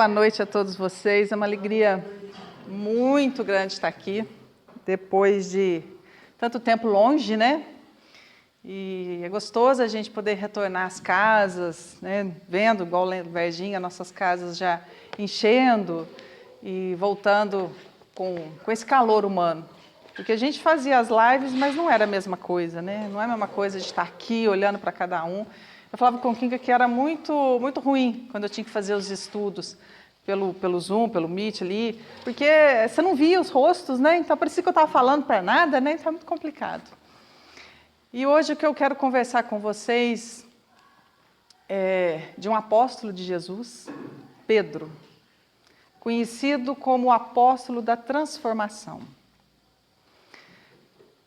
Boa noite a todos vocês. É uma alegria muito grande estar aqui, depois de tanto tempo longe, né? E é gostoso a gente poder retornar às casas, né? Vendo, igual Verdinha, nossas casas já enchendo e voltando com esse calor humano. Porque a gente fazia as lives, mas não era a mesma coisa, né? Não é a mesma coisa de estar aqui olhando para cada um. Eu falava com o Kinga que era muito ruim quando eu tinha que fazer os estudos pelo Zoom, pelo Meet ali, porque você não via os rostos, né? Então parecia que eu estava falando para nada, né? Então é muito complicado. E hoje o que eu quero conversar com vocês é de um apóstolo de Jesus, Pedro, conhecido como o apóstolo da transformação.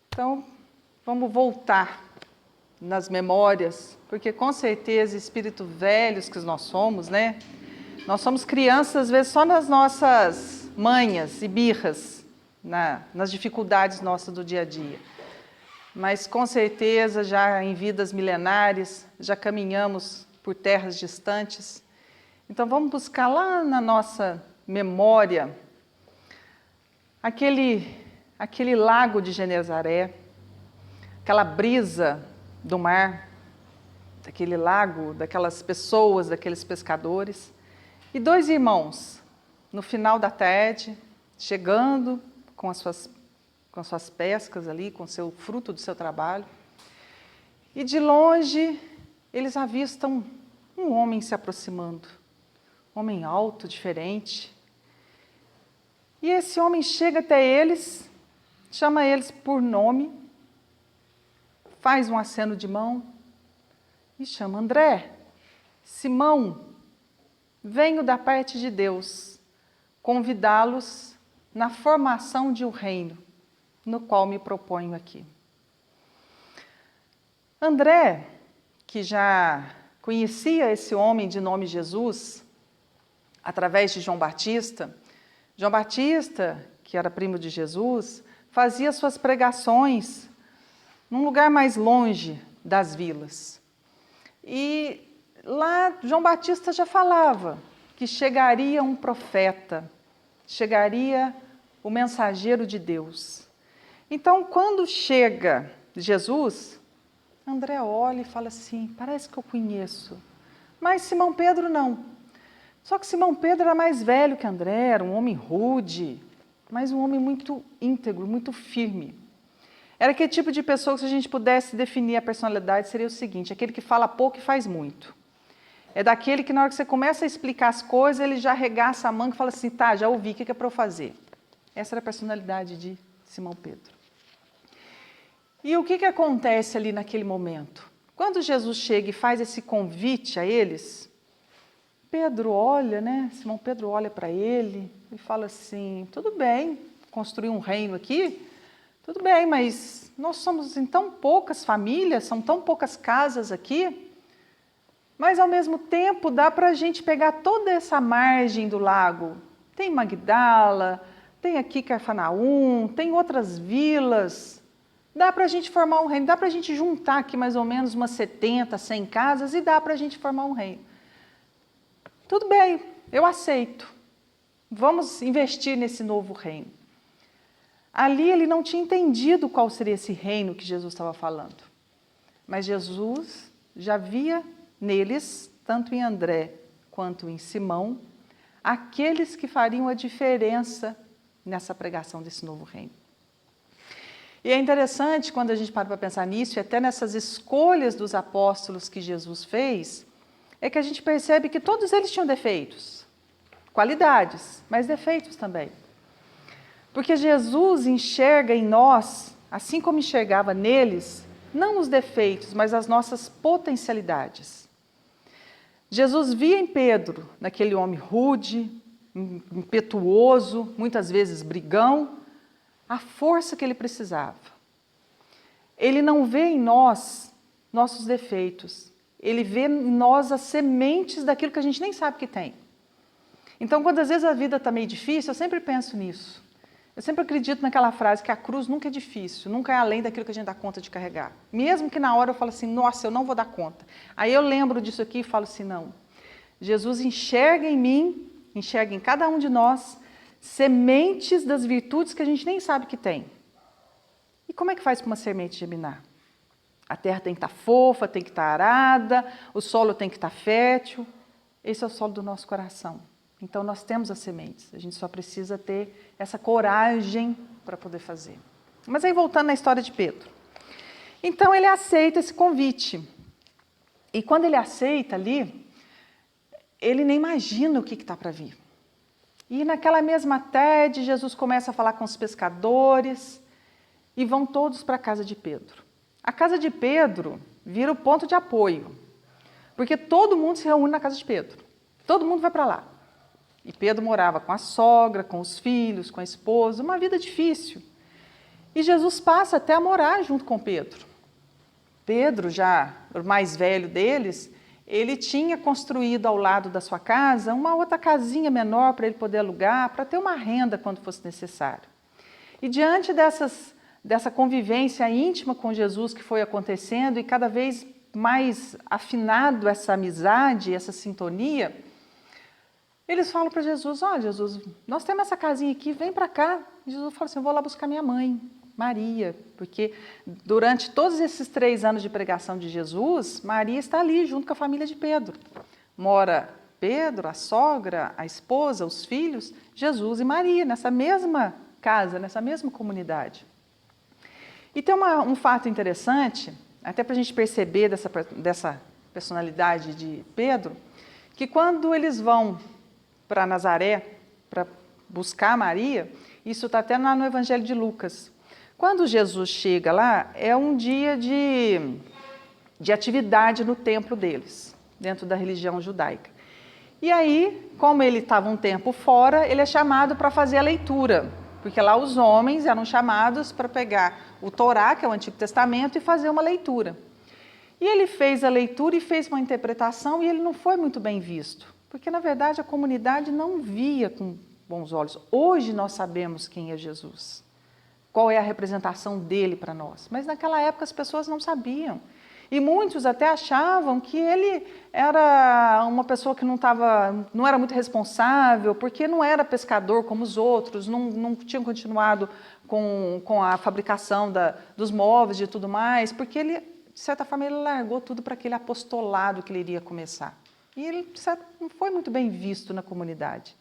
Então, vamos voltar nas memórias, porque com certeza, espírito velhos que nós somos, né? Nós somos crianças, às vezes, só nas nossas manhas e birras, nas dificuldades nossas do dia a dia. Mas, com certeza, já em vidas milenares, já caminhamos por terras distantes. Então, vamos buscar lá na nossa memória aquele lago de Genezaré, aquela brisa do mar, daquele lago, daquelas pessoas, daqueles pescadores. E dois irmãos, no final da tarde, chegando com as suas pescas ali, com o seu fruto do seu trabalho. E de longe, eles avistam um homem se aproximando. Um homem alto, diferente. E esse homem chega até eles, chama eles por nome, faz um aceno de mão e chama André, Simão, venho da parte de Deus convidá-los na formação de um reino, no qual me proponho aqui. André, que já conhecia esse homem de nome Jesus, através de João Batista, que era primo de Jesus, fazia suas pregações num lugar mais longe das vilas. E lá João Batista já falava que chegaria um profeta, chegaria o mensageiro de Deus. Então, quando chega Jesus, André olha e fala assim, parece que eu conheço, mas Simão Pedro não. Só que Simão Pedro era mais velho que André, era um homem rude, mas um homem muito íntegro, muito firme. Era aquele tipo de pessoa que, se a gente pudesse definir a personalidade, seria o seguinte, aquele que fala pouco e faz muito. É daquele que, na hora que você começa a explicar as coisas, ele já arregaça a manga e fala assim, tá, já ouvi, o que é para eu fazer? Essa era a personalidade de Simão Pedro. E o que acontece ali naquele momento? Quando Jesus chega e faz esse convite a eles, Pedro olha, né? Simão Pedro olha para ele e fala assim, tudo bem, construir um reino aqui, tudo bem, mas nós somos em tão poucas famílias, são tão poucas casas aqui, mas ao mesmo tempo dá para a gente pegar toda essa margem do lago. Tem Magdala, tem aqui Cafarnaum, tem outras vilas, dá para a gente formar um reino, dá para a gente juntar aqui mais ou menos umas 70, 100 casas e dá para a gente formar um reino. Tudo bem, eu aceito. Vamos investir nesse novo reino. Ali ele não tinha entendido qual seria esse reino que Jesus estava falando. Mas Jesus já via neles, tanto em André quanto em Simão, aqueles que fariam a diferença nessa pregação desse novo reino. E é interessante quando a gente para pensar nisso, e até nessas escolhas dos apóstolos que Jesus fez, é que a gente percebe que todos eles tinham defeitos, qualidades, mas defeitos também. Porque Jesus enxerga em nós, assim como enxergava neles, não os defeitos, mas as nossas potencialidades. Jesus via em Pedro, naquele homem rude, impetuoso, muitas vezes brigão, a força que ele precisava. Ele não vê em nós nossos defeitos, ele vê em nós as sementes daquilo que a gente nem sabe que tem. Então, quando às vezes a vida está meio difícil, eu sempre penso nisso. Eu sempre acredito naquela frase que a cruz nunca é difícil, nunca é além daquilo que a gente dá conta de carregar. Mesmo que na hora eu falo assim, nossa, eu não vou dar conta. Aí eu lembro disso aqui e falo assim, não. Jesus enxerga em mim enxerga em cada um de nós sementes das virtudes que a gente nem sabe que tem. E como é que faz para uma semente germinar? A terra tem que estar fofa, tem que estar arada, o solo tem que estar fértil. Esse é o solo do nosso coração. Então nós temos as sementes, a gente só precisa ter essa coragem para poder fazer. Mas aí voltando na história de Pedro. Então ele aceita esse convite. E quando ele aceita ali, ele nem imagina o que está para vir. E naquela mesma tarde, Jesus começa a falar com os pescadores e vão todos para a casa de Pedro. A casa de Pedro vira o ponto de apoio, porque todo mundo se reúne na casa de Pedro. Todo mundo vai para lá. E Pedro morava com a sogra, com os filhos, com a esposa, uma vida difícil. E Jesus passa até a morar junto com Pedro. Pedro, já o mais velho deles, ele tinha construído ao lado da sua casa uma outra casinha menor para ele poder alugar, para ter uma renda quando fosse necessário. E diante dessa convivência íntima com Jesus que foi acontecendo e cada vez mais afinado essa amizade, essa sintonia, eles falam para Jesus, Jesus, nós temos essa casinha aqui, vem para cá. E Jesus fala assim, eu vou lá buscar minha mãe, Maria, porque durante todos esses 3 anos de pregação de Jesus, Maria está ali junto com a família de Pedro. Mora Pedro, a sogra, a esposa, os filhos, Jesus e Maria, nessa mesma casa, nessa mesma comunidade. E tem um fato interessante, até para a gente perceber dessa personalidade de Pedro, que quando eles vão para Nazaré, para buscar Maria, isso está até no Evangelho de Lucas. Quando Jesus chega lá, é um dia de atividade no templo deles, dentro da religião judaica. E aí, como ele estava um tempo fora, ele é chamado para fazer a leitura, porque lá os homens eram chamados para pegar o Torá, que é o Antigo Testamento, e fazer uma leitura. E ele fez a leitura e fez uma interpretação e ele não foi muito bem visto, porque na verdade a comunidade não via com bons olhos. Hoje nós sabemos quem é Jesus, qual é a representação dele para nós, mas naquela época as pessoas não sabiam. E muitos até achavam que ele era uma pessoa que não era muito responsável, porque não era pescador como os outros, não tinham continuado com a fabricação dos móveis e tudo mais, porque ele, de certa forma, ele largou tudo para aquele apostolado que ele iria começar. E ele, de certo, não foi muito bem visto na comunidade.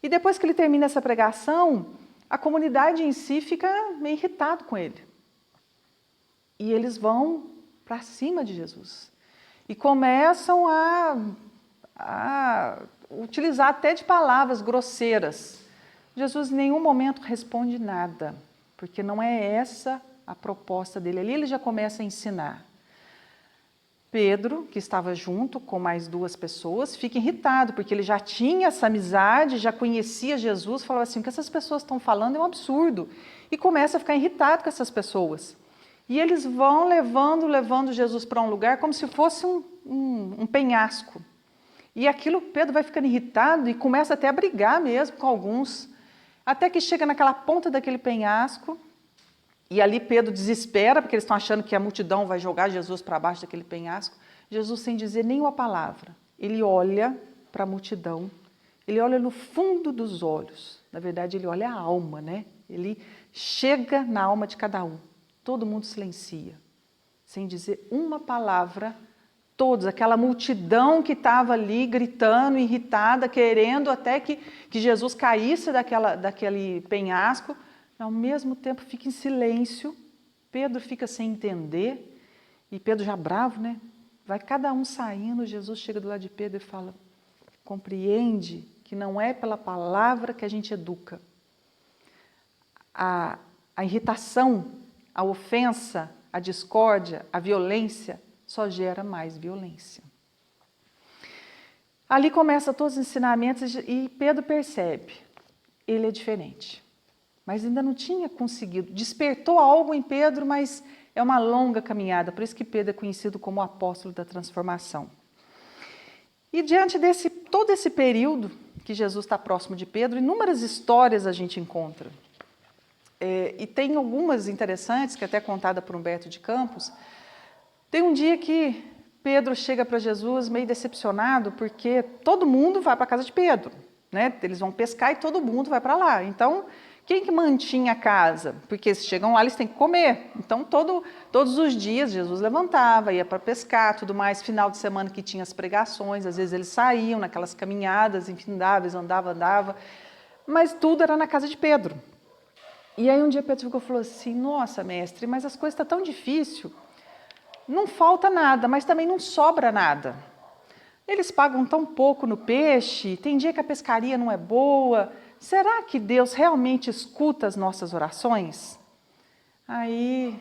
E depois que ele termina essa pregação, a comunidade em si fica meio irritada com ele. E eles vão para cima de Jesus. E começam a utilizar até de palavras grosseiras. Jesus em nenhum momento responde nada, porque não é essa a proposta dele. Ali ele já começa a ensinar. Pedro, que estava junto com mais 2 pessoas, fica irritado, porque ele já tinha essa amizade, já conhecia Jesus, falava assim, o que essas pessoas estão falando é um absurdo. E começa a ficar irritado com essas pessoas. E eles vão levando Jesus para um lugar como se fosse um penhasco. E aquilo, Pedro vai ficando irritado e começa até a brigar mesmo com alguns, até que chega naquela ponta daquele penhasco, e ali Pedro desespera, porque eles estão achando que a multidão vai jogar Jesus para baixo daquele penhasco. Jesus, sem dizer nenhuma palavra, ele olha para a multidão, ele olha no fundo dos olhos. Na verdade, ele olha a alma, né? Ele chega na alma de cada um. Todo mundo silencia, sem dizer uma palavra. Todos, aquela multidão que estava ali gritando, irritada, querendo até que Jesus caísse daquele penhasco, ao mesmo tempo fica em silêncio. Pedro fica sem entender, e Pedro já bravo, né? Vai cada um saindo, Jesus chega do lado de Pedro e fala, compreende que não é pela palavra que a gente educa. A irritação, a ofensa, a discórdia, a violência, só gera mais violência. Ali começa todos os ensinamentos e Pedro percebe, ele é diferente. Mas ainda não tinha conseguido. Despertou algo em Pedro, mas é uma longa caminhada. Por isso que Pedro é conhecido como o apóstolo da transformação. E diante todo esse período que Jesus está próximo de Pedro, inúmeras histórias a gente encontra. E tem algumas interessantes, que até é contada por Humberto de Campos. Tem um dia que Pedro chega para Jesus meio decepcionado, porque todo mundo vai para a casa de Pedro. né? Eles vão pescar e todo mundo vai para lá. Então, quem que mantinha a casa? Porque eles chegam lá, eles têm que comer. Então, todos os dias, Jesus levantava, ia para pescar, tudo mais. Final de semana que tinha as pregações, às vezes eles saíam naquelas caminhadas infindáveis, andava. Mas tudo era na casa de Pedro. E aí um dia Pedro ficou e falou assim, nossa, mestre, mas as coisas estão tão difíceis. Não falta nada, mas também não sobra nada. Eles pagam tão pouco no peixe, tem dia que a pescaria não é boa. Será que Deus realmente escuta as nossas orações? Aí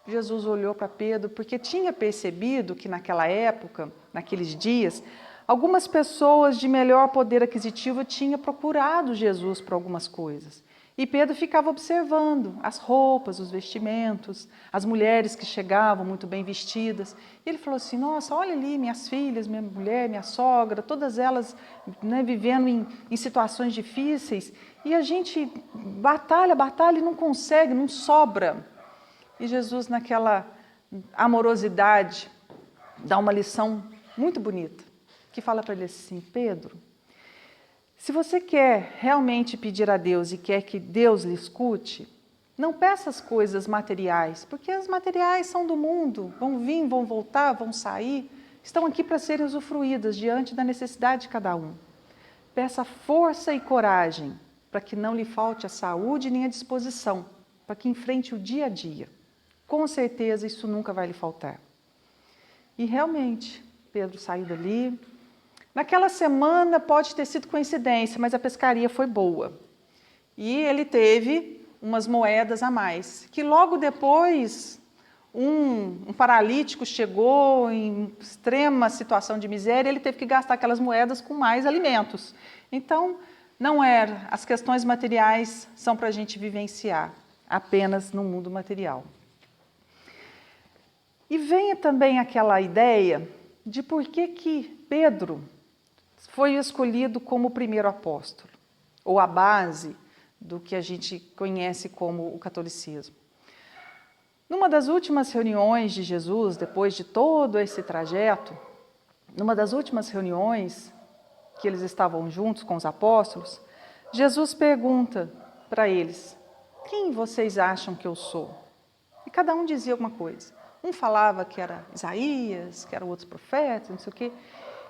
Jesus olhou para Pedro, porque tinha percebido que naquela época, naqueles dias, algumas pessoas de melhor poder aquisitivo tinham procurado Jesus por algumas coisas. E Pedro ficava observando as roupas, os vestimentos, as mulheres que chegavam muito bem vestidas. E ele falou assim, nossa, olha ali minhas filhas, minha mulher, minha sogra, todas elas, né, vivendo em situações difíceis. E a gente batalha e não consegue, não sobra. E Jesus, naquela amorosidade, dá uma lição muito bonita, que fala para ele assim, Pedro, se você quer realmente pedir a Deus e quer que Deus lhe escute, não peça as coisas materiais, porque as materiais são do mundo, vão vir, vão voltar, vão sair, estão aqui para serem usufruídas diante da necessidade de cada um. Peça força e coragem para que não lhe falte a saúde nem a disposição, para que enfrente o dia a dia. Com certeza isso nunca vai lhe faltar. E realmente, Pedro saiu dali. Naquela semana pode ter sido coincidência, mas a pescaria foi boa. E ele teve umas moedas a mais, que logo depois um paralítico chegou em extrema situação de miséria, ele teve que gastar aquelas moedas com mais alimentos. Então, não era, as questões materiais são para a gente vivenciar, apenas no mundo material. E vem também aquela ideia de por que Pedro foi escolhido como o primeiro apóstolo, ou a base do que a gente conhece como o catolicismo. Numa das últimas reuniões de Jesus, depois de todo esse trajeto, numa das últimas reuniões que eles estavam juntos com os apóstolos, Jesus pergunta para eles, quem vocês acham que eu sou? E cada um dizia alguma coisa. Um falava que era Isaías, que eram outros profetas, não sei o quê.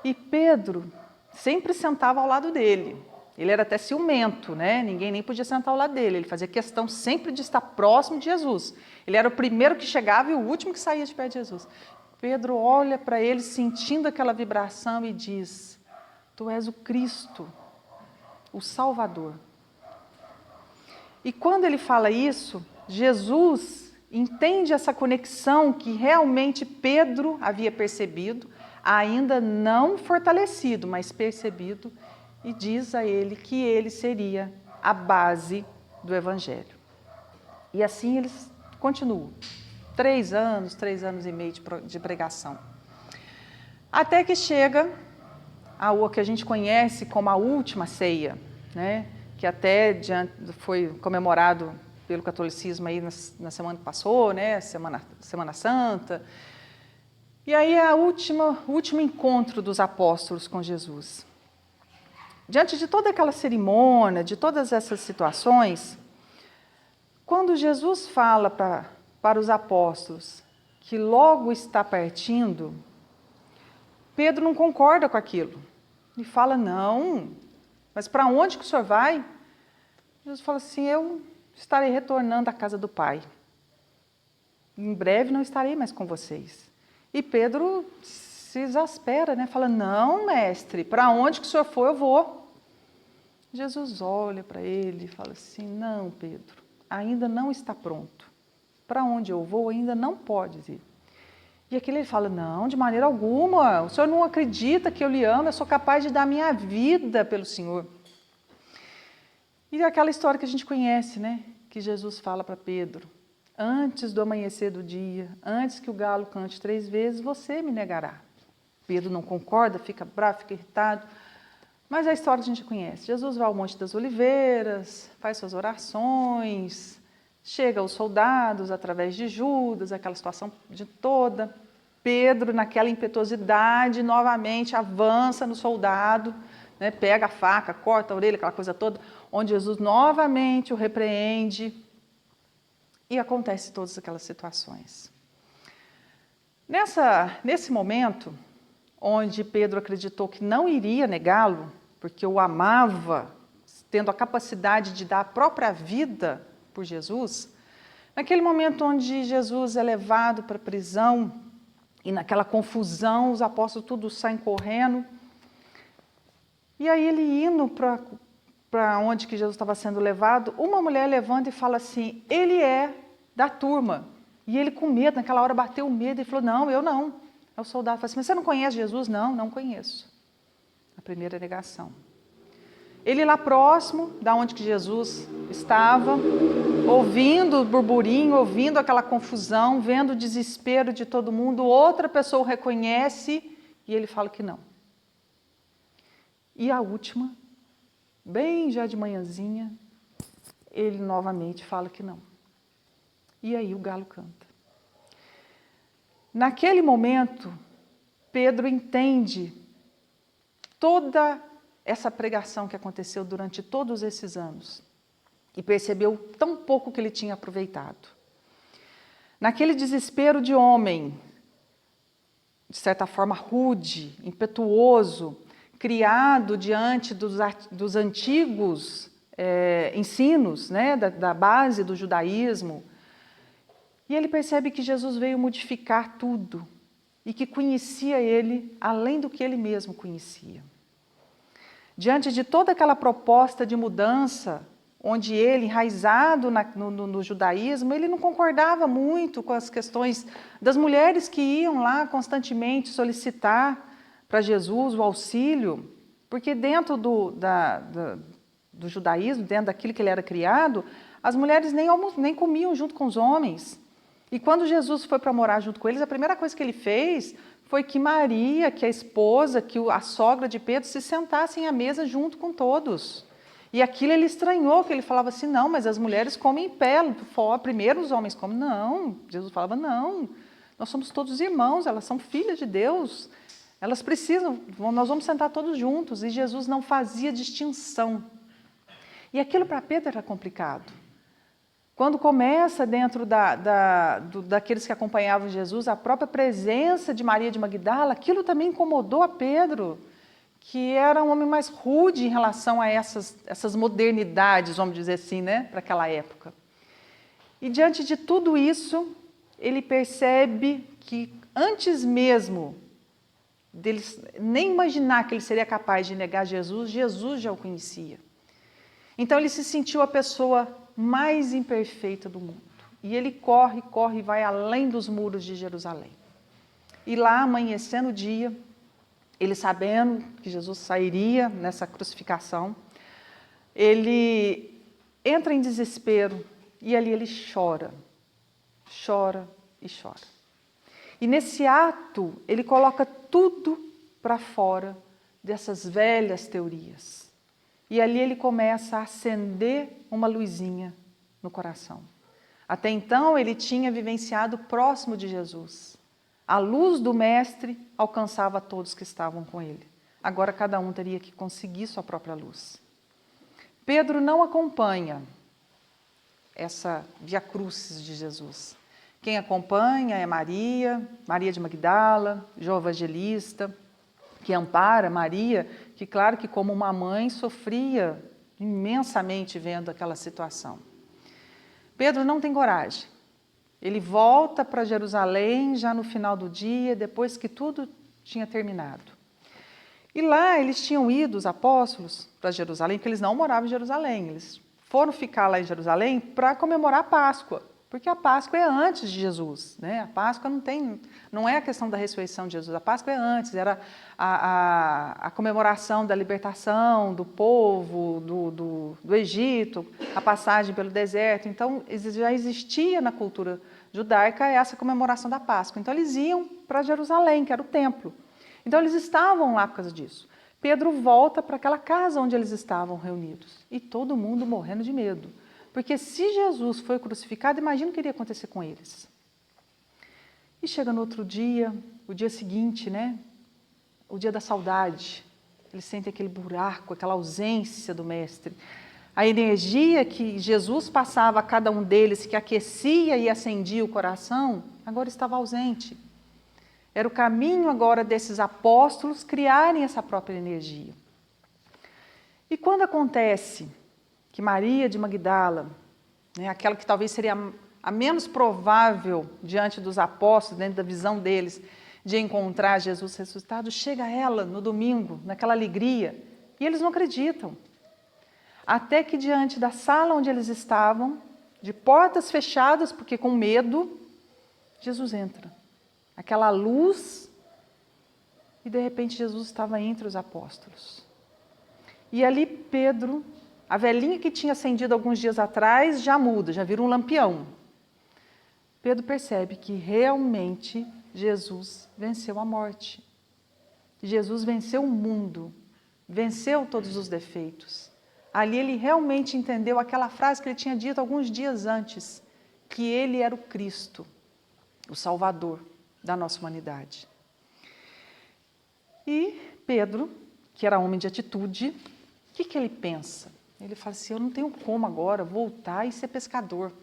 E Pedro sempre sentava ao lado dele. Ele era até ciumento, né? Ninguém nem podia sentar ao lado dele. Ele fazia questão sempre de estar próximo de Jesus. Ele era o primeiro que chegava e o último que saía de perto de Jesus. Pedro olha para ele sentindo aquela vibração e diz, tu és o Cristo, o Salvador. E quando ele fala isso, Jesus entende essa conexão que realmente Pedro havia percebido, ainda não fortalecido, mas percebido, e diz a ele que ele seria a base do Evangelho. E assim eles continuam. 3 anos e meio de pregação. Até que chega ao que a gente conhece como a última ceia, né? Que até foi comemorado pelo catolicismo aí na semana que passou, né? Semana Santa. E aí é o último encontro dos apóstolos com Jesus. Diante de toda aquela cerimônia, de todas essas situações, quando Jesus fala para os apóstolos que logo está partindo, Pedro não concorda com aquilo. E fala, não, mas para onde que o senhor vai? Jesus fala assim, eu estarei retornando à casa do Pai. Em breve não estarei mais com vocês. E Pedro se exaspera, né? Fala, não, mestre, para onde que o senhor for, eu vou. Jesus olha para ele e fala assim, não, Pedro, ainda não está pronto. Para onde eu vou, ainda não pode ir. E aquele ele fala, não, de maneira alguma, o senhor não acredita que eu lhe amo, eu sou capaz de dar minha vida pelo Senhor. E aquela história que a gente conhece, né? Que Jesus fala para Pedro, antes do amanhecer do dia, antes que o galo cante 3 vezes, você me negará. Pedro não concorda, fica bravo, fica irritado, mas a história a gente conhece. Jesus vai ao Monte das Oliveiras, faz suas orações, chega aos soldados através de Judas, aquela situação de toda. Pedro, naquela impetuosidade, novamente avança no soldado, né, pega a faca, corta a orelha, aquela coisa toda, onde Jesus novamente o repreende e acontece todas aquelas situações. Nesse momento, onde Pedro acreditou que não iria negá-lo, porque o amava, tendo a capacidade de dar a própria vida por Jesus, naquele momento onde Jesus é levado para a prisão, e naquela confusão, os apóstolos todos saem correndo, e aí ele indo para onde que Jesus estava sendo levado, uma mulher levanta e fala assim, ele é da turma. E ele com medo, naquela hora bateu o medo e falou, não, eu não. Aí o soldado falou assim, mas você não conhece Jesus? Não, não conheço. A primeira negação. Ele lá próximo, da onde que Jesus estava, ouvindo o burburinho, ouvindo aquela confusão, vendo o desespero de todo mundo, outra pessoa o reconhece e ele fala que não. E a última, bem já de manhãzinha, ele novamente fala que não. E aí o galo canta. Naquele momento, Pedro entende toda essa pregação que aconteceu durante todos esses anos e percebeu tão pouco que ele tinha aproveitado. Naquele desespero de homem, de certa forma rude, impetuoso, criado diante dos antigos ensinos, né, da base do judaísmo, e ele percebe que Jesus veio modificar tudo e que conhecia ele além do que ele mesmo conhecia. Diante de toda aquela proposta de mudança, onde ele, enraizado no judaísmo, ele não concordava muito com as questões das mulheres que iam lá constantemente solicitar para Jesus o auxílio, porque dentro do judaísmo, dentro daquilo que ele era criado, as mulheres nem comiam junto com os homens. E quando Jesus foi para morar junto com eles, a primeira coisa que ele fez foi que Maria, que é a esposa, que a sogra de Pedro, se sentassem à mesa junto com todos. E aquilo ele estranhou, que ele falava assim, não, mas as mulheres comem em pé, primeiro os homens comem. Não, Jesus falava, não, nós somos todos irmãos, elas são filhas de Deus, elas precisam, nós vamos sentar todos juntos. E Jesus não fazia distinção. E aquilo para Pedro era complicado. Quando começa dentro daqueles que acompanhavam Jesus, a própria presença de Maria de Magdala, aquilo também incomodou a Pedro, que era um homem mais rude em relação a essas modernidades, vamos dizer assim, né, para aquela época. E diante de tudo isso, ele percebe que antes mesmo dele nem imaginar que ele seria capaz de negar Jesus, Jesus já o conhecia. Então ele se sentiu a pessoa mais imperfeita do mundo. E ele corre e vai além dos muros de Jerusalém. E lá, amanhecendo o dia, ele sabendo que Jesus sairia nessa crucificação, ele entra em desespero e ali ele chora e chora. E nesse ato, ele coloca tudo para fora dessas velhas teorias. E ali ele começa a acender uma luzinha no coração. Até então ele tinha vivenciado próximo de Jesus. A luz do Mestre alcançava todos que estavam com ele. Agora cada um teria que conseguir sua própria luz. Pedro não acompanha essa via crucis de Jesus. Quem acompanha é Maria de Magdala, João Evangelista, que ampara Maria, que claro que como uma mãe sofria imensamente vendo aquela situação. Pedro não tem coragem. Ele volta para Jerusalém já no final do dia, depois que tudo tinha terminado. E lá eles tinham ido, os apóstolos, para Jerusalém, porque eles não moravam em Jerusalém. Eles foram ficar lá em Jerusalém para comemorar a Páscoa, porque a Páscoa é antes de Jesus, né? A Páscoa não é a questão da ressurreição de Jesus, a Páscoa é antes, era a comemoração da libertação do povo, do Egito, a passagem pelo deserto. Então, já existia na cultura judaica essa comemoração da Páscoa. Então, eles iam para Jerusalém, que era o templo. Então, eles estavam lá por causa disso. Pedro volta para aquela casa onde eles estavam reunidos, e todo mundo morrendo de medo. Porque se Jesus foi crucificado, imagina o que iria acontecer com eles. E chega no outro dia, o dia seguinte, né? O dia da saudade. Eles sentem aquele buraco, aquela ausência do Mestre. A energia que Jesus passava a cada um deles, que aquecia e acendia o coração, agora estava ausente. Era o caminho agora desses apóstolos criarem essa própria energia. E quando acontece que Maria de Magdala, né, aquela que talvez seria a menos provável diante dos apóstolos, dentro da visão deles, de encontrar Jesus ressuscitado, chega a ela no domingo, naquela alegria, e eles não acreditam. Até que diante da sala onde eles estavam, de portas fechadas, porque com medo, Jesus entra. Aquela luz, e de repente Jesus estava entre os apóstolos. E ali Pedro, a velhinha que tinha acendido alguns dias atrás, já muda, já vira um lampião. Pedro percebe que realmente Jesus venceu a morte. Jesus venceu o mundo, venceu todos os defeitos. Ali ele realmente entendeu aquela frase que ele tinha dito alguns dias antes, que ele era o Cristo, o Salvador da nossa humanidade. E Pedro, que era homem de atitude, o que ele pensa? Ele fala assim, eu não tenho como agora voltar e ser pescador.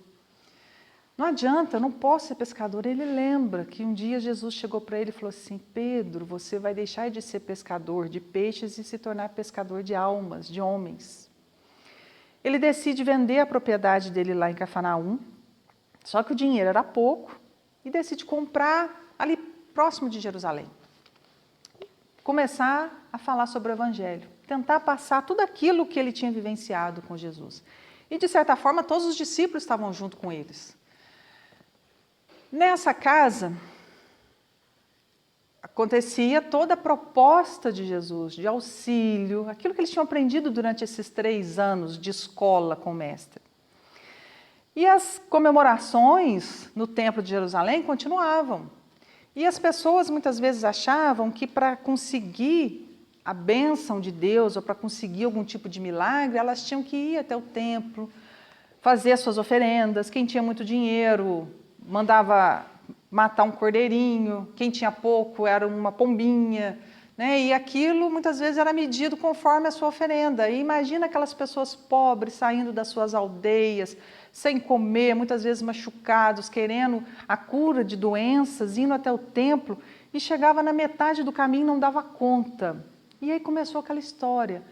Não adianta, eu não posso ser pescador. Ele lembra que um dia Jesus chegou para ele e falou assim, Pedro, você vai deixar de ser pescador de peixes e se tornar pescador de almas, de homens. Ele decide vender a propriedade dele lá em Cafarnaum, só que o dinheiro era pouco, e decide comprar ali próximo de Jerusalém. Começar a falar sobre o Evangelho, tentar passar tudo aquilo que ele tinha vivenciado com Jesus. E, de certa forma, todos os discípulos estavam junto com eles. Nessa casa, acontecia toda a proposta de Jesus, de auxílio, aquilo que eles tinham aprendido durante esses 3 anos de escola com o Mestre. E as comemorações no Templo de Jerusalém continuavam. E as pessoas muitas vezes achavam que para conseguir a bênção de Deus ou para conseguir algum tipo de milagre, elas tinham que ir até o templo, fazer as suas oferendas. Quem tinha muito dinheiro mandava matar um cordeirinho, quem tinha pouco era uma pombinha, né? E aquilo muitas vezes era medido conforme a sua oferenda. E imagina aquelas pessoas pobres saindo das suas aldeias, sem comer, muitas vezes machucados, querendo a cura de doenças, indo até o templo, e chegava na metade do caminho e não dava conta. E aí começou aquela história.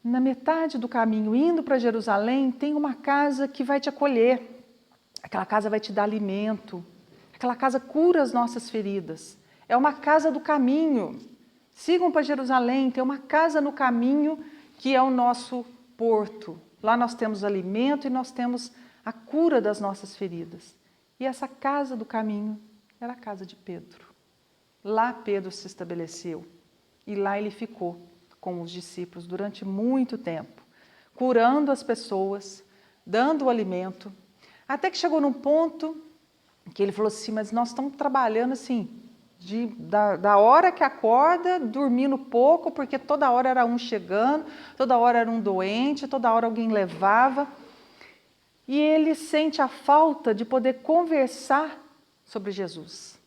Na metade do caminho, indo para Jerusalém, tem uma casa que vai te acolher. Aquela casa vai te dar alimento. Aquela casa cura as nossas feridas. É uma casa do caminho. Sigam para Jerusalém, tem uma casa no caminho que é o nosso porto. Lá nós temos alimento e nós temos a cura das nossas feridas. E essa casa do caminho era a casa de Pedro. Lá Pedro se estabeleceu e lá ele ficou com os discípulos durante muito tempo, curando as pessoas, dando o alimento, até que chegou num ponto que ele falou assim, mas nós estamos trabalhando assim, da hora que acorda, dormindo pouco, porque toda hora era um chegando, toda hora era um doente, toda hora alguém levava. E ele sente a falta de poder conversar sobre Jesus.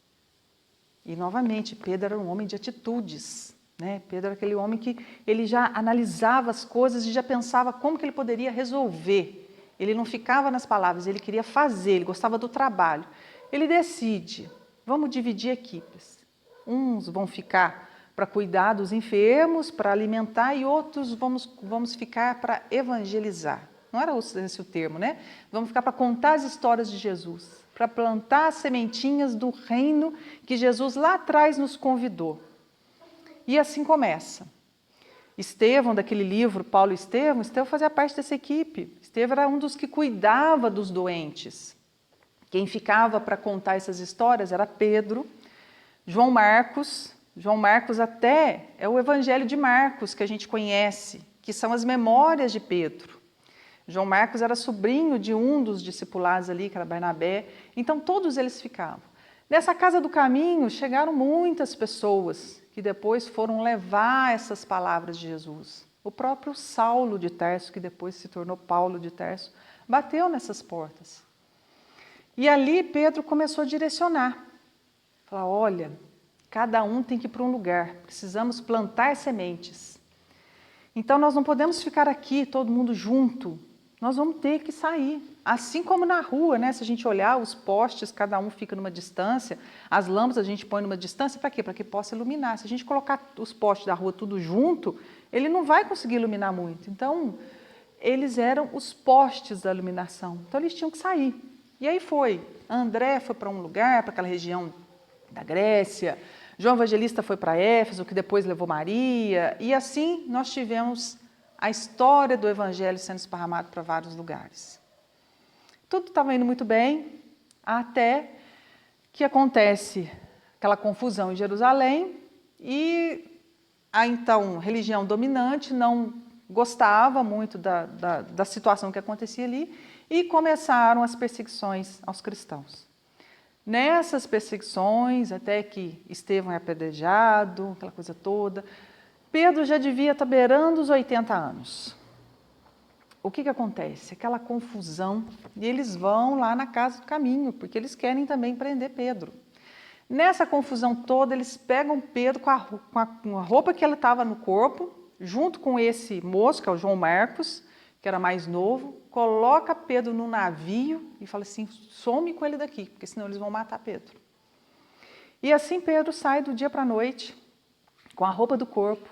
E novamente, Pedro era um homem de atitudes, né? Pedro era aquele homem que ele já analisava as coisas e já pensava como que ele poderia resolver. Ele não ficava nas palavras, ele queria fazer, ele gostava do trabalho. Ele decide, vamos dividir equipes. Uns vão ficar para cuidar dos enfermos, para alimentar, e outros vamos ficar para evangelizar. Não era esse o termo, né? Vamos ficar para contar as histórias de Jesus, para plantar as sementinhas do reino que Jesus lá atrás nos convidou. E assim começa. Estevão, daquele livro, Paulo e Estevão fazia parte dessa equipe. Estevão era um dos que cuidava dos doentes. Quem ficava para contar essas histórias era Pedro, João Marcos. João Marcos até é o Evangelho de Marcos que a gente conhece, que são as memórias de Pedro. João Marcos era sobrinho de um dos discipulados ali, que era Barnabé. Então todos eles ficavam. Nessa casa do caminho chegaram muitas pessoas que depois foram levar essas palavras de Jesus. O próprio Saulo de Tarso, que depois se tornou Paulo de Tarso, bateu nessas portas. E ali Pedro começou a direcionar. Falar, olha, cada um tem que ir para um lugar, precisamos plantar sementes. Então nós não podemos ficar aqui todo mundo junto, nós vamos ter que sair. Assim como na rua, né? Se a gente olhar os postes, cada um fica numa distância, as lâmpadas a gente põe numa distância, para quê? Para que possa iluminar. Se a gente colocar os postes da rua tudo junto, ele não vai conseguir iluminar muito. Então, eles eram os postes da iluminação, então eles tinham que sair. E aí foi, André foi para um lugar, para aquela região da Grécia, João Evangelista foi para Éfeso, que depois levou Maria, e assim nós tivemos a história do Evangelho sendo esparramado para vários lugares. Tudo estava indo muito bem, até que acontece aquela confusão em Jerusalém, e a então religião dominante não gostava muito da situação que acontecia ali, e começaram as perseguições aos cristãos. Nessas perseguições, até que Estevão é apedrejado, aquela coisa toda, Pedro já devia estar beirando os 80 anos. O que acontece? Aquela confusão, e eles vão lá na casa do caminho, porque eles querem também prender Pedro. Nessa confusão toda, eles pegam Pedro com a roupa que ele estava no corpo, junto com esse moço, que é o João Marcos, que era mais novo, coloca Pedro no navio e fala assim, some com ele daqui, porque senão eles vão matar Pedro. E assim Pedro sai do dia para a noite, com a roupa do corpo,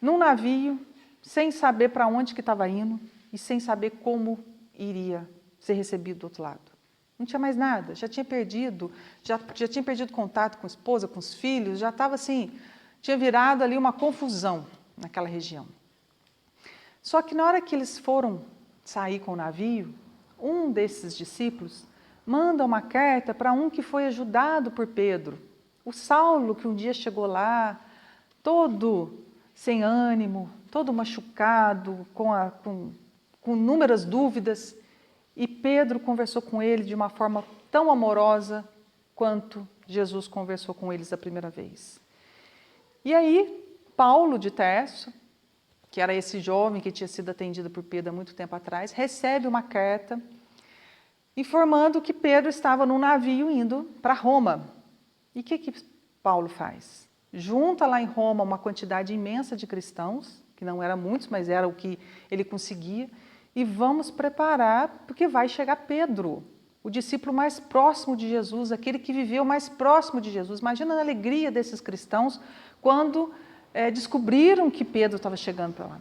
num navio, sem saber para onde que estava indo e sem saber como iria ser recebido do outro lado. Não tinha mais nada, já tinha perdido contato com a esposa, com os filhos, já estava assim, tinha virado ali uma confusão naquela região. Só que na hora que eles foram sair com o navio, um desses discípulos manda uma carta para um que foi ajudado por Pedro, o Saulo, que um dia chegou lá, todo sem ânimo, todo machucado, com inúmeras dúvidas, e Pedro conversou com ele de uma forma tão amorosa quanto Jesus conversou com eles a primeira vez. E aí, Paulo de Tarso, que era esse jovem que tinha sido atendido por Pedro há muito tempo atrás, recebe uma carta informando que Pedro estava num navio indo para Roma. E o que Paulo faz? Junta lá em Roma uma quantidade imensa de cristãos, que não eram muitos, mas era o que ele conseguia, e vamos preparar, porque vai chegar Pedro, o discípulo mais próximo de Jesus, aquele que viveu mais próximo de Jesus. Imagina a alegria desses cristãos quando descobriram que Pedro estava chegando para lá.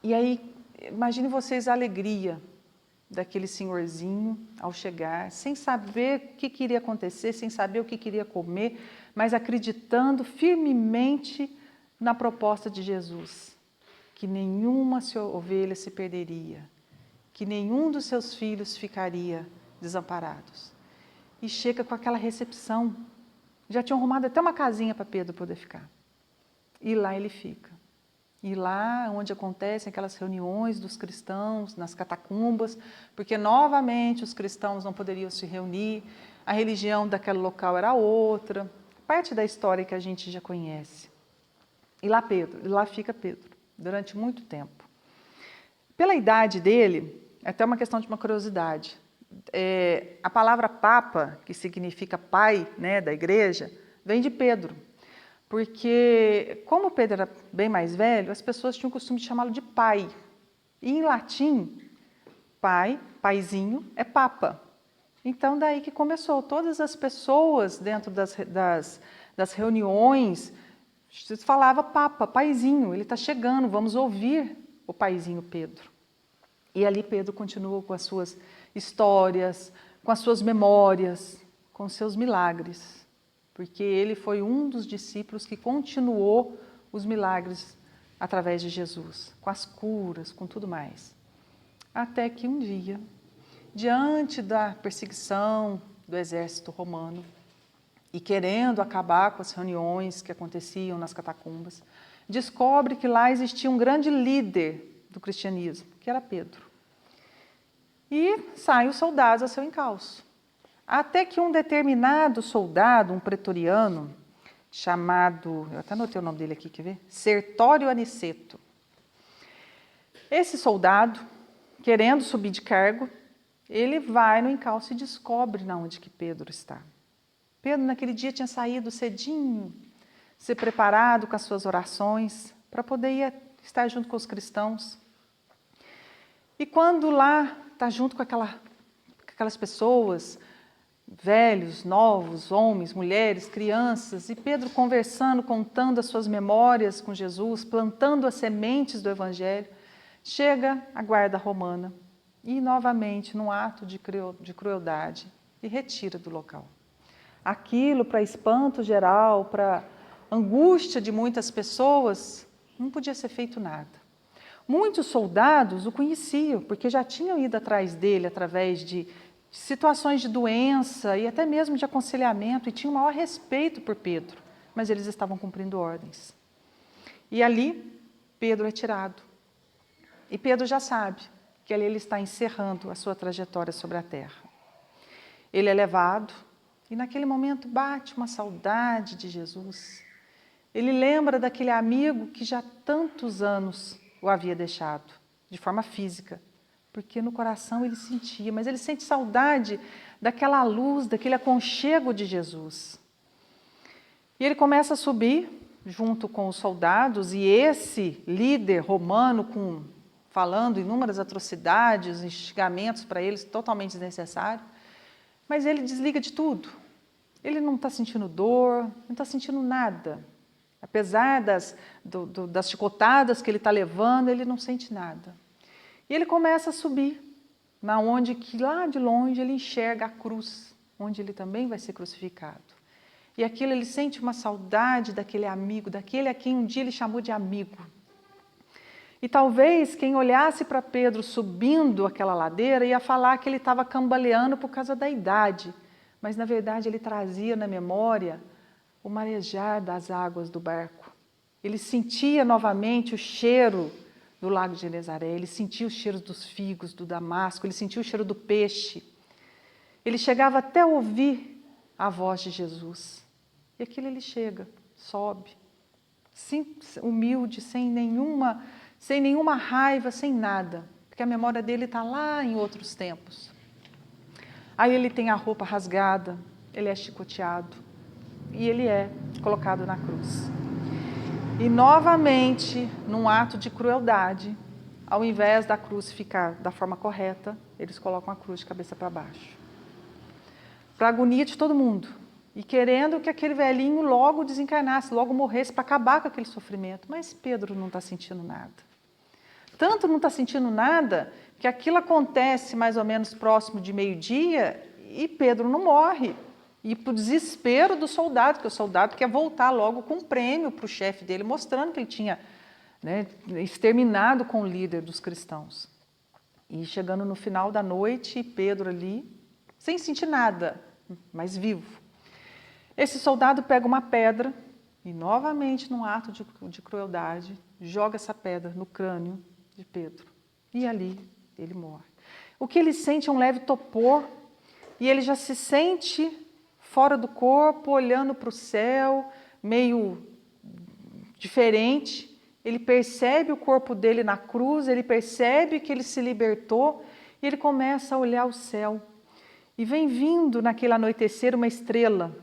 E aí, imagine vocês a alegria daquele senhorzinho ao chegar, sem saber o que iria acontecer, sem saber o que queria comer, mas acreditando firmemente na proposta de Jesus, que nenhuma ovelha se perderia, que nenhum dos seus filhos ficaria desamparados. E chega com aquela recepção. Já tinham arrumado até uma casinha para Pedro poder ficar. E lá ele fica. E lá onde acontecem aquelas reuniões dos cristãos, nas catacumbas, porque novamente os cristãos não poderiam se reunir, a religião daquele local era outra, parte da história que a gente já conhece. E lá fica Pedro, durante muito tempo. Pela idade dele, é até uma questão de uma curiosidade, a palavra papa, que significa pai, né, da igreja, vem de Pedro. Porque, como Pedro era bem mais velho, as pessoas tinham o costume de chamá-lo de pai. E em latim, pai, paizinho, é papa. Então, daí que começou. Todas as pessoas dentro das reuniões, falava papa, paizinho, ele está chegando, vamos ouvir o paizinho Pedro. E ali Pedro continua com as suas histórias, com as suas memórias, com os seus milagres. Porque ele foi um dos discípulos que continuou os milagres através de Jesus, com as curas, com tudo mais. Até que um dia, diante da perseguição do exército romano e querendo acabar com as reuniões que aconteciam nas catacumbas, descobre que lá existia um grande líder do cristianismo, que era Pedro. E saem os soldados a seu encalço. Até que um determinado soldado, um pretoriano, chamado, eu até anotei o nome dele aqui, quer ver? Sertório Aniceto. Esse soldado, querendo subir de cargo, ele vai no encalço e descobre onde que Pedro está. Pedro, naquele dia, tinha saído cedinho, se preparado com as suas orações, para poder ir estar junto com os cristãos. E quando lá está junto com aquelas pessoas, velhos, novos, homens, mulheres, crianças, e Pedro conversando, contando as suas memórias com Jesus, plantando as sementes do Evangelho, chega a guarda romana e, novamente, num ato de crueldade, e retira do local. Aquilo, para espanto geral, para angústia de muitas pessoas, não podia ser feito nada. Muitos soldados o conheciam, porque já tinham ido atrás dele através de situações de doença e até mesmo de aconselhamento, e tinham o maior respeito por Pedro, mas eles estavam cumprindo ordens. E ali, Pedro é tirado. E Pedro já sabe que ali ele está encerrando a sua trajetória sobre a terra. Ele é levado e naquele momento bate uma saudade de Jesus. Ele lembra daquele amigo que já há tantos anos o havia deixado, de forma física, porque no coração ele sentia, mas ele sente saudade daquela luz, daquele aconchego de Jesus. E ele começa a subir junto com os soldados, e esse líder romano falando inúmeras atrocidades, instigamentos para eles totalmente desnecessários, mas ele desliga de tudo. Ele não está sentindo dor, não está sentindo nada. Apesar das chicotadas que ele está levando, ele não sente nada. E ele começa a subir, onde que lá de longe ele enxerga a cruz, onde ele também vai ser crucificado. E aquilo ele sente uma saudade daquele amigo, daquele a quem um dia ele chamou de amigo. E talvez quem olhasse para Pedro subindo aquela ladeira ia falar que ele estava cambaleando por causa da idade, mas na verdade ele trazia na memória o marejar das águas do barco. Ele sentia novamente o cheiro do lago de Genezaré, ele sentia o cheiro dos figos, do damasco, ele sentia o cheiro do peixe. Ele chegava até a ouvir a voz de Jesus. E aquilo ele chega, sobe, humilde, sem nenhuma raiva, sem nada, porque a memória dele está lá em outros tempos. Aí ele tem a roupa rasgada, ele é chicoteado e ele é colocado na cruz. E novamente, num ato de crueldade, ao invés da cruz ficar da forma correta, eles colocam a cruz de cabeça para baixo. Para a agonia de todo mundo. E querendo que aquele velhinho logo desencarnasse, logo morresse, para acabar com aquele sofrimento. Mas Pedro não está sentindo nada. Tanto não está sentindo nada, que aquilo acontece mais ou menos próximo de meio-dia e Pedro não morre. E para o desespero do soldado, que o soldado quer voltar logo com um prêmio para o chefe dele, mostrando que ele tinha exterminado com o líder dos cristãos. E chegando no final da noite, Pedro ali, sem sentir nada, mas vivo. Esse soldado pega uma pedra e novamente, num ato de crueldade, joga essa pedra no crânio de Pedro. E ali ele morre. O que ele sente é um leve topor e ele já se sente fora do corpo, olhando para o céu, meio diferente. Ele percebe o corpo dele na cruz, ele percebe que ele se libertou e ele começa a olhar o céu. E vem vindo naquele anoitecer uma estrela.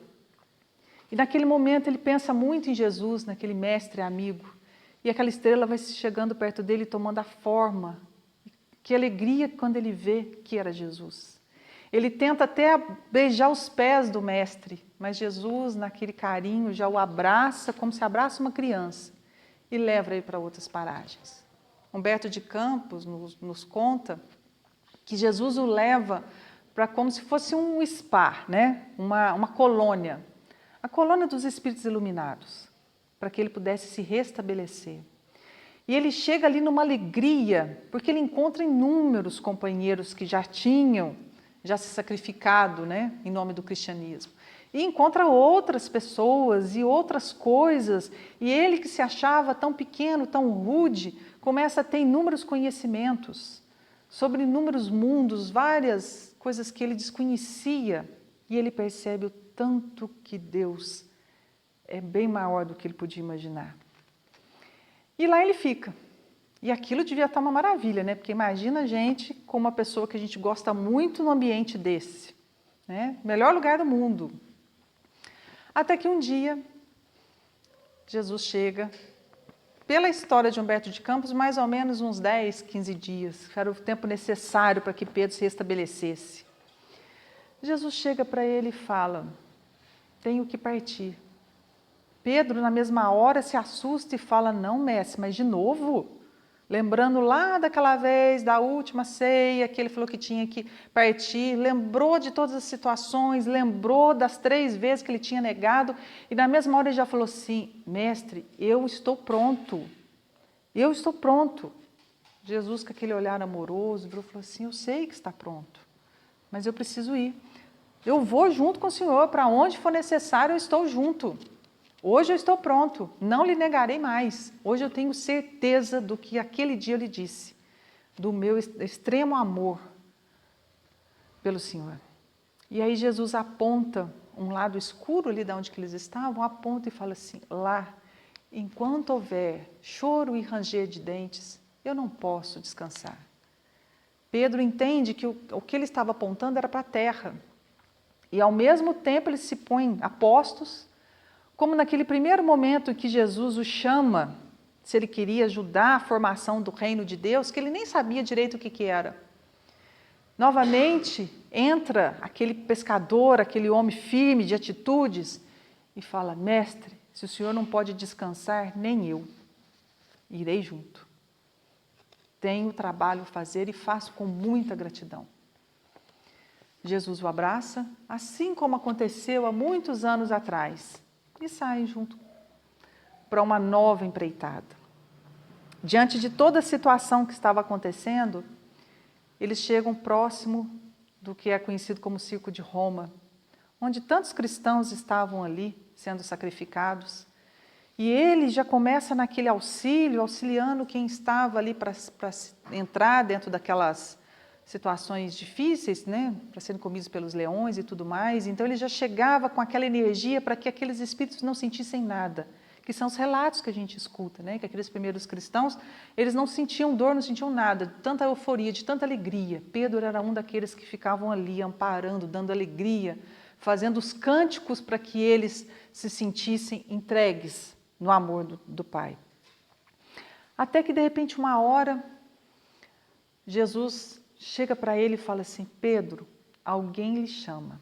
E naquele momento ele pensa muito em Jesus, naquele mestre amigo. E aquela estrela vai chegando perto dele, tomando a forma. Que alegria quando ele vê que era Jesus. Ele tenta até beijar os pés do mestre, mas Jesus, naquele carinho, já o abraça como se abraça uma criança e leva ele para outras paragens. Humberto de Campos nos conta que Jesus o leva para como se fosse um spa, uma colônia. A colônia dos espíritos iluminados, para que ele pudesse se restabelecer. E ele chega ali numa alegria, porque ele encontra inúmeros companheiros que já tinham se sacrificado, em nome do cristianismo. E encontra outras pessoas e outras coisas, e ele que se achava tão pequeno, tão rude, começa a ter inúmeros conhecimentos sobre inúmeros mundos, várias coisas que ele desconhecia, e ele percebe o tanto que Deus é bem maior do que ele podia imaginar. E lá ele fica. E aquilo devia estar uma maravilha, porque imagina a gente com uma pessoa que a gente gosta muito no ambiente desse. Melhor lugar do mundo. Até que um dia, Jesus chega pela história de Humberto de Campos, mais ou menos uns 10, 15 dias, que era o tempo necessário para que Pedro se restabelecesse. Jesus chega para ele e fala, tenho que partir. Pedro, na mesma hora, se assusta e fala, não, mestre, mas de novo? Lembrando lá daquela vez, da última ceia, que ele falou que tinha que partir, lembrou de todas as situações, lembrou das 3 vezes que ele tinha negado, e na mesma hora ele já falou assim, mestre, eu estou pronto, eu estou pronto. Jesus, com aquele olhar amoroso, falou assim, eu sei que está pronto, mas eu preciso ir. Eu vou junto com o Senhor, para onde for necessário, eu estou junto. Hoje eu estou pronto, não lhe negarei mais. Hoje eu tenho certeza do que aquele dia eu lhe disse, do meu extremo amor pelo Senhor. E aí Jesus aponta um lado escuro ali de onde que eles estavam, aponta e fala assim, lá, enquanto houver choro e ranger de dentes, eu não posso descansar. Pedro entende que o que ele estava apontando era para a terra. E ao mesmo tempo ele se põe a postos, como naquele primeiro momento em que Jesus o chama, se ele queria ajudar a formação do reino de Deus, que ele nem sabia direito o que era. Novamente entra aquele pescador, aquele homem firme de atitudes e fala, mestre, se o senhor não pode descansar, nem eu irei junto. Tenho trabalho a fazer e faço com muita gratidão. Jesus o abraça, assim como aconteceu há muitos anos atrás, e saem junto para uma nova empreitada. Diante de toda a situação que estava acontecendo, eles chegam próximo do que é conhecido como Circo de Roma, onde tantos cristãos estavam ali sendo sacrificados. E ele já começa naquele auxílio, auxiliando quem estava ali para entrar dentro daquelas situações difíceis, né, para serem comidos pelos leões e tudo mais. Então ele já chegava com aquela energia para que aqueles espíritos não sentissem nada, que são os relatos que a gente escuta, né, que aqueles primeiros cristãos, eles não sentiam dor, não sentiam nada, de tanta euforia, de tanta alegria. Pedro era um daqueles que ficavam ali amparando, dando alegria, fazendo os cânticos para que eles se sentissem entregues no amor do Pai. Até que de repente uma hora, Jesus chega para ele e fala assim, Pedro, alguém lhe chama.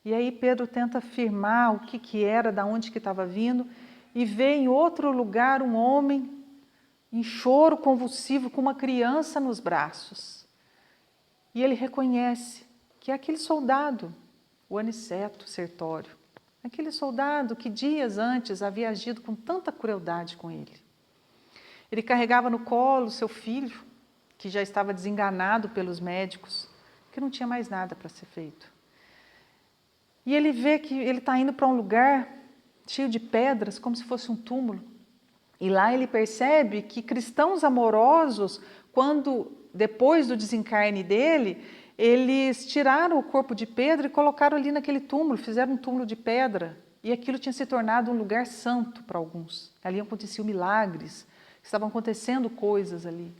E aí Pedro tenta afirmar o que era, de onde que estava vindo, e vê em outro lugar um homem em choro convulsivo com uma criança nos braços. E ele reconhece que é aquele soldado, o Aniceto Sertório, aquele soldado que dias antes havia agido com tanta crueldade com ele. Ele carregava no colo seu filho, que já estava desenganado pelos médicos, que não tinha mais nada para ser feito. E ele vê que ele está indo para um lugar cheio de pedras, como se fosse um túmulo. E lá ele percebe que cristãos amorosos, quando, depois do desencarne dele, eles tiraram o corpo de Pedro e colocaram ali naquele túmulo, fizeram um túmulo de pedra. E aquilo tinha se tornado um lugar santo para alguns. Ali aconteciam milagres, estavam acontecendo coisas ali.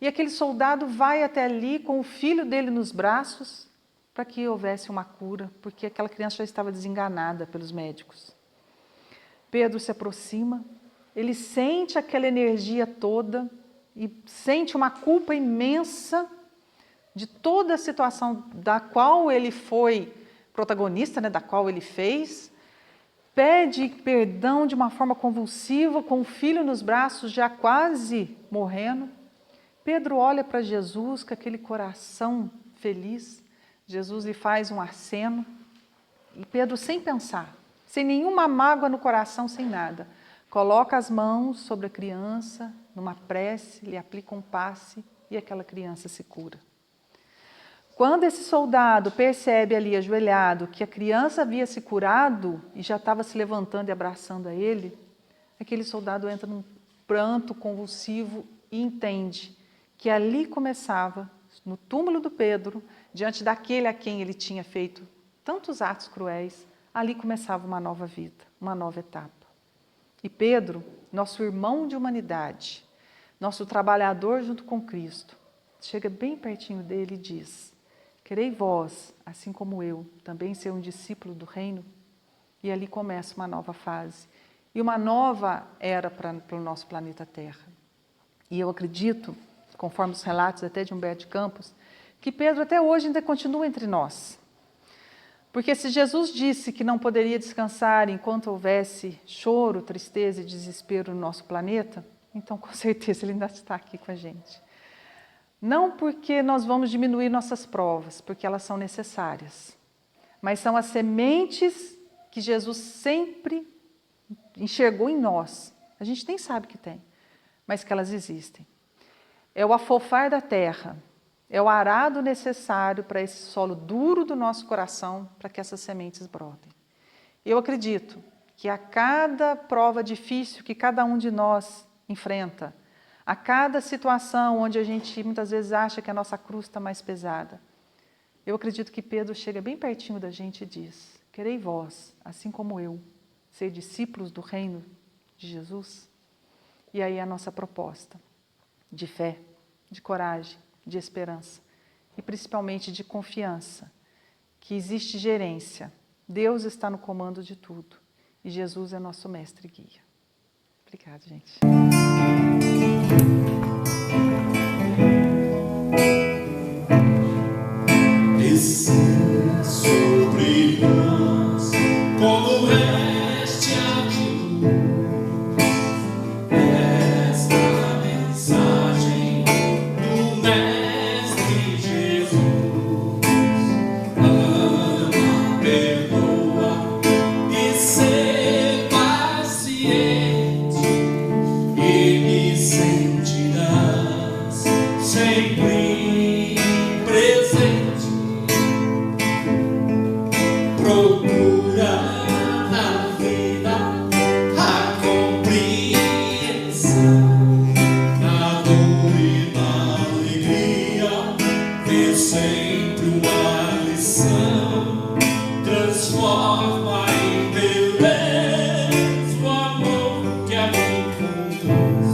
E aquele soldado vai até ali com o filho dele nos braços para que houvesse uma cura, porque aquela criança já estava desenganada pelos médicos. Pedro se aproxima, ele sente aquela energia toda e sente uma culpa imensa de toda a situação da qual ele foi protagonista, né, da qual ele fez, pede perdão de uma forma convulsiva, com o filho nos braços já quase morrendo. Pedro olha para Jesus com aquele coração feliz, Jesus lhe faz um aceno, e Pedro, sem pensar, sem nenhuma mágoa no coração, sem nada, coloca as mãos sobre a criança, numa prece, lhe aplica um passe e aquela criança se cura. Quando esse soldado percebe ali ajoelhado que a criança havia se curado e já estava se levantando e abraçando a ele, aquele soldado entra num pranto convulsivo e entende que ali começava, no túmulo do Pedro, diante daquele a quem ele tinha feito tantos atos cruéis, ali começava uma nova vida, uma nova etapa. E Pedro, nosso irmão de humanidade, nosso trabalhador junto com Cristo, chega bem pertinho dele e diz, querei vós, assim como eu, também ser um discípulo do reino? E ali começa uma nova fase. e uma nova era para o nosso planeta Terra. E eu acredito, conforme os relatos até de Humberto de Campos, que Pedro até hoje ainda continua entre nós. Porque se Jesus disse que não poderia descansar enquanto houvesse choro, tristeza e desespero no nosso planeta, então com certeza ele ainda está aqui com a gente. Não porque nós vamos diminuir nossas provas, porque elas são necessárias, mas são as sementes que Jesus sempre enxergou em nós. A gente nem sabe que tem, mas que elas existem. É o afofar da terra, é o arado necessário para esse solo duro do nosso coração, para que essas sementes brotem. Eu acredito que a cada prova difícil que cada um de nós enfrenta, a cada situação onde a gente muitas vezes acha que a nossa cruz está mais pesada, eu acredito que Pedro chega bem pertinho da gente e diz: querei vós, assim como eu, ser discípulos do reino de Jesus? E aí a nossa proposta de fé, de coragem, de esperança e principalmente de confiança, que existe gerência, Deus está no comando de tudo e Jesus é nosso mestre e guia. Obrigada, gente. Descer sobre nós como veste azul. Esta mensagem do Mestre Jesus. Ama, perdoa e ser paciente, e me sentirás sempre presente. Procura na vida a compreensão, na dor e na alegria, vê sempre uma lição. Transforma em beleza o amor que a mim conduz.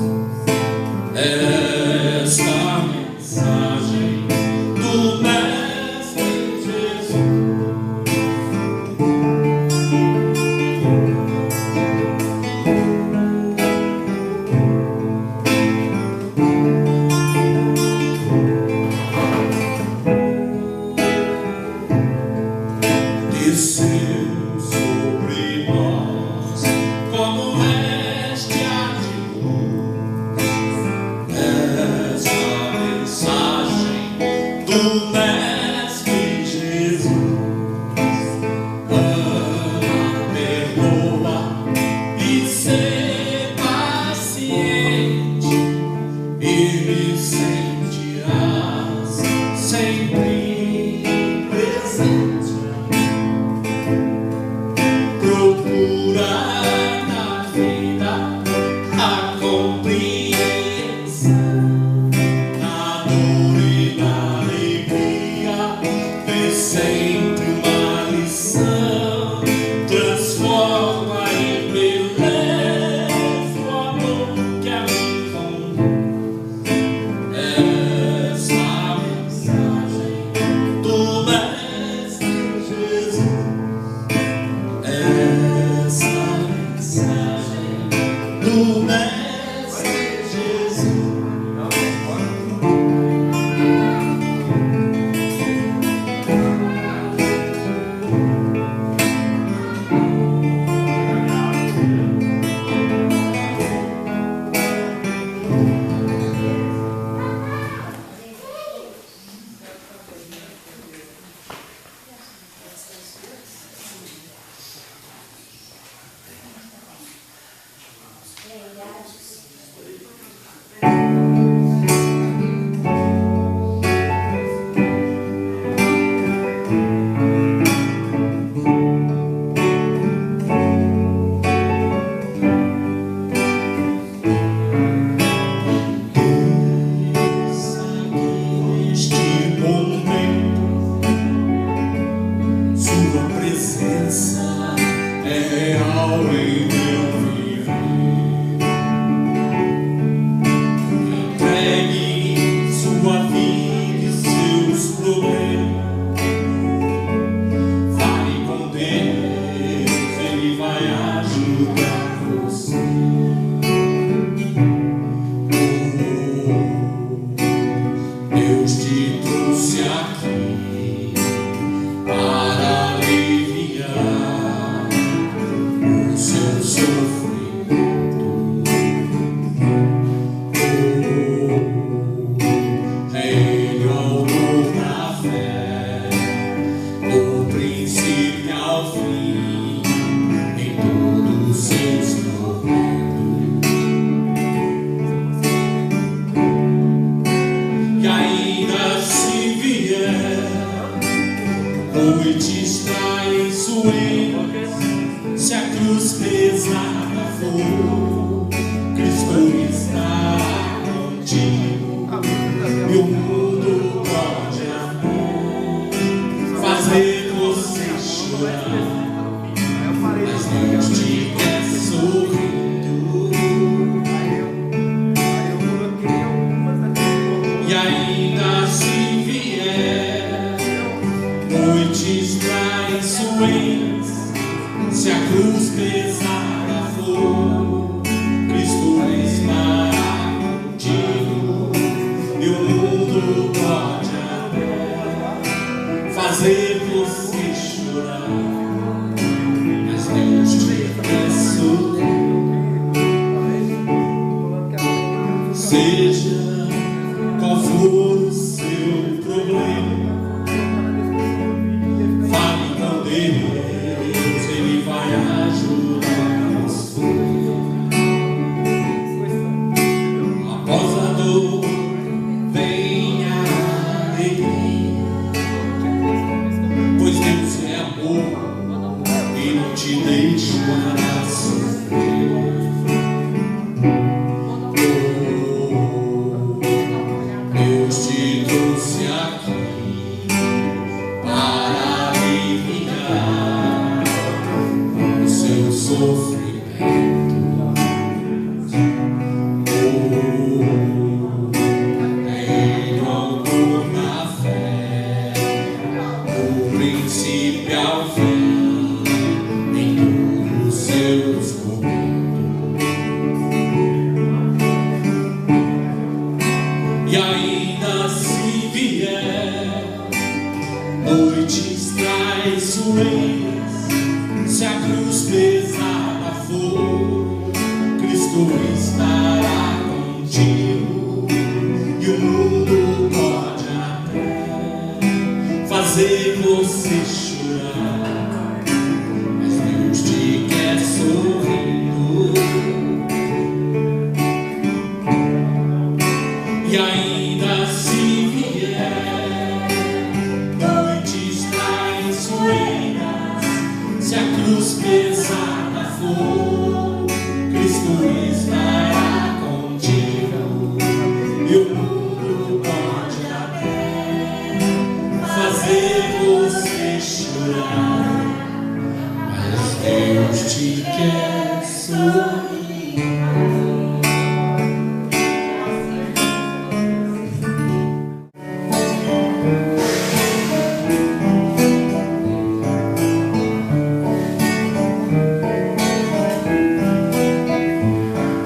Esta mensagem do Mestre Jesus. Desceu sobre nós como veste de luz. Esta mensagem do Mestre Jesus. Ama, perdoa e ser paciente, e me sentirás sempre presente. Procura na vida a compreensão, na dor e na alegria, vê sempre uma lição. Transforma em beleza o amor que a mim conduz. Esta trouxe aqui para aliviar o seu sofrimento. Ele olhou na fé, do princípio ao fim, em todos os seus tormentos. E ainda se vier noites traiçoeiras, se a cruz pesada for, Cristo está contigo. E o mundo pode fazer você chorar, mas Deus te quer sorrindo. E ainda se vier noites traiçoeiras, se a cruz pesada for, Cristo estará contigo. E o mundo pode até fazer você chorar, mas Deus te quer sorrir. Seja qual for o seu problema, fale com Deus, Ele vai ajudar você. Após a dor vem a alegria, pois Deus é amor e não te deixará sofrer. Deus te trouxe aqui para aliviar o seu sofrimento. Em amor na fé, do princípio ao fim, em todos os seus momentos. E ainda se vier noites traiçoeiras, se a cruz pesada for, Cristo estará contigo. E o mundo pode até fazer você chorar, mas Deus te quer sorrindo. E ainda se vier noites traiçoeiras, se a cruz pesada for, Cristo estará contigo. E o mundo pode até fazer você chorar, mas Deus te quer sorrir.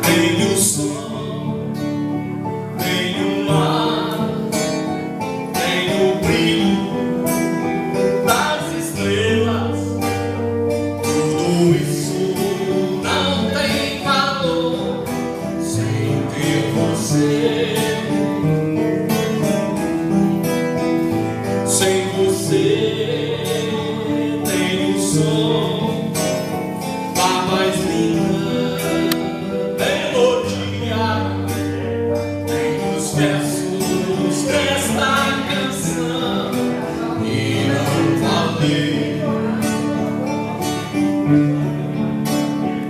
Tem o sol, tem o mar, tem o brilho das estrelas. Tudo isso não tem valor sem ter você. Sem você tem o som da mais linda melodia, tem os versos desta canção e não falei.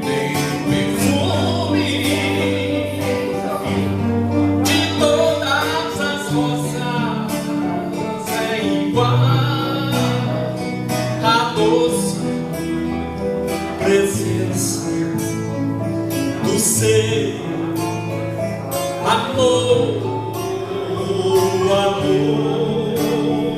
Tem o perfume de todas as rosas, é igual a doce presença do seu amor, amor.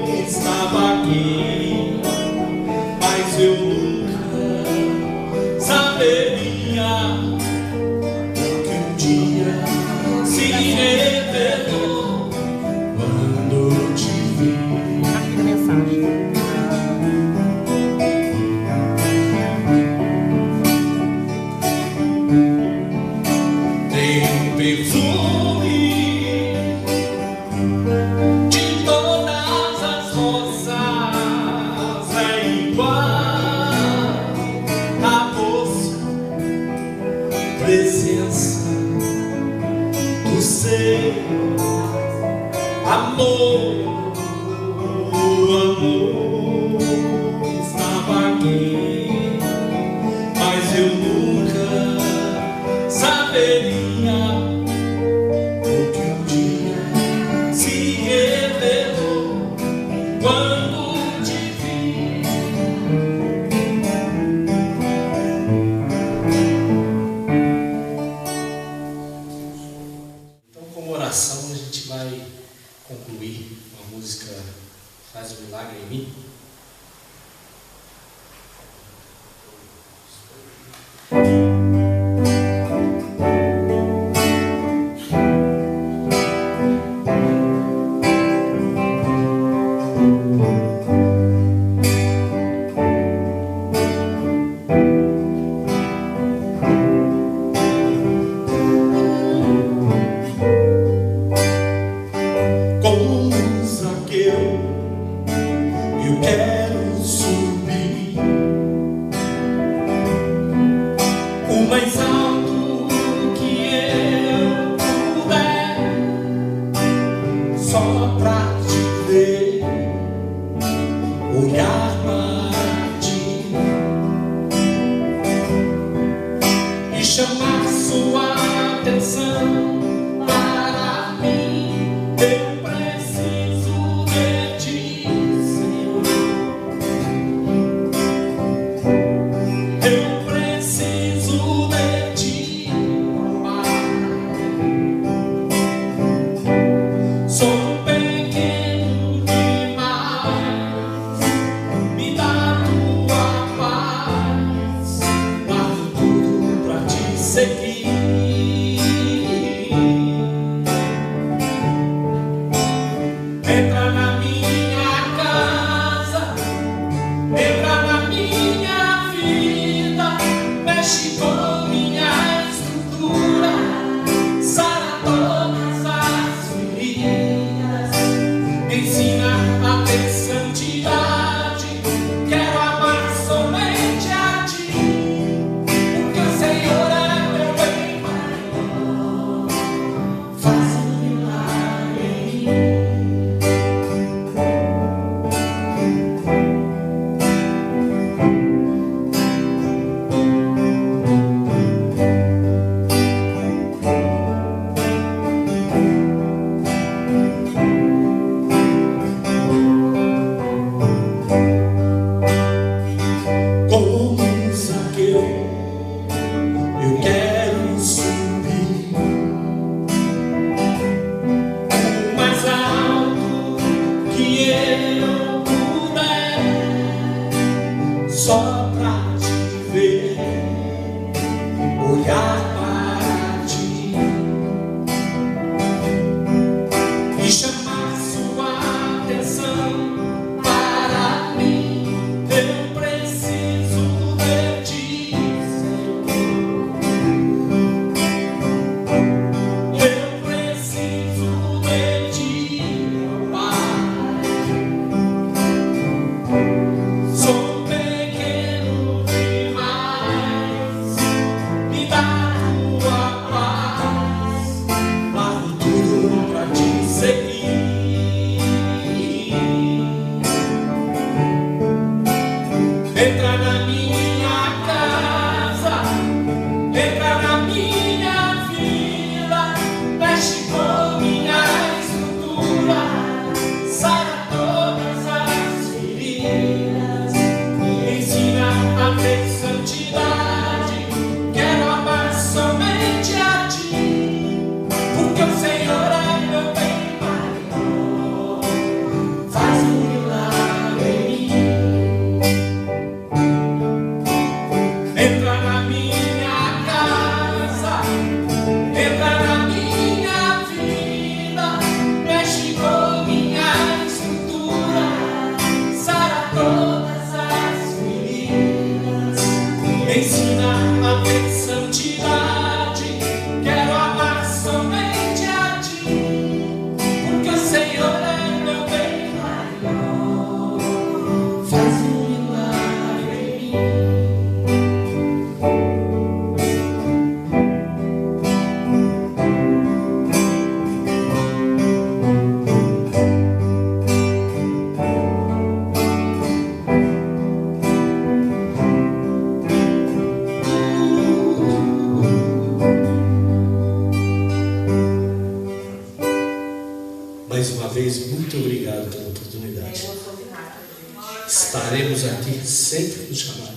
Amor, o amor estava aqui, mas eu nunca saberia o que um dia se revelou quando te vi. Então, como oração, a gente vai concluir uma música Faz um Milagre em Mim. Como Zaqueu, eu quero subir o mais alto que eu puder, só pra te ver, olhar para ti e chamar sua atenção. Entra na minha casa, entra na minha vida, mexe com minha estrutura, sara todas as feridas, me ensina a ter santidade. Quero amar somente a ti, porque o Senhor é meu bem maior. Faz um milagre em mim. Como Zaqueu, eu quero subir o mais alto que eu puder, só pra te ver, olhar para ti e chamar sua atenção para mim. Eu preciso de ti, Senhor. Eu preciso de ti, Pai. vez, muito obrigado pela oportunidade. Estaremos aqui sempre que nos chamarem.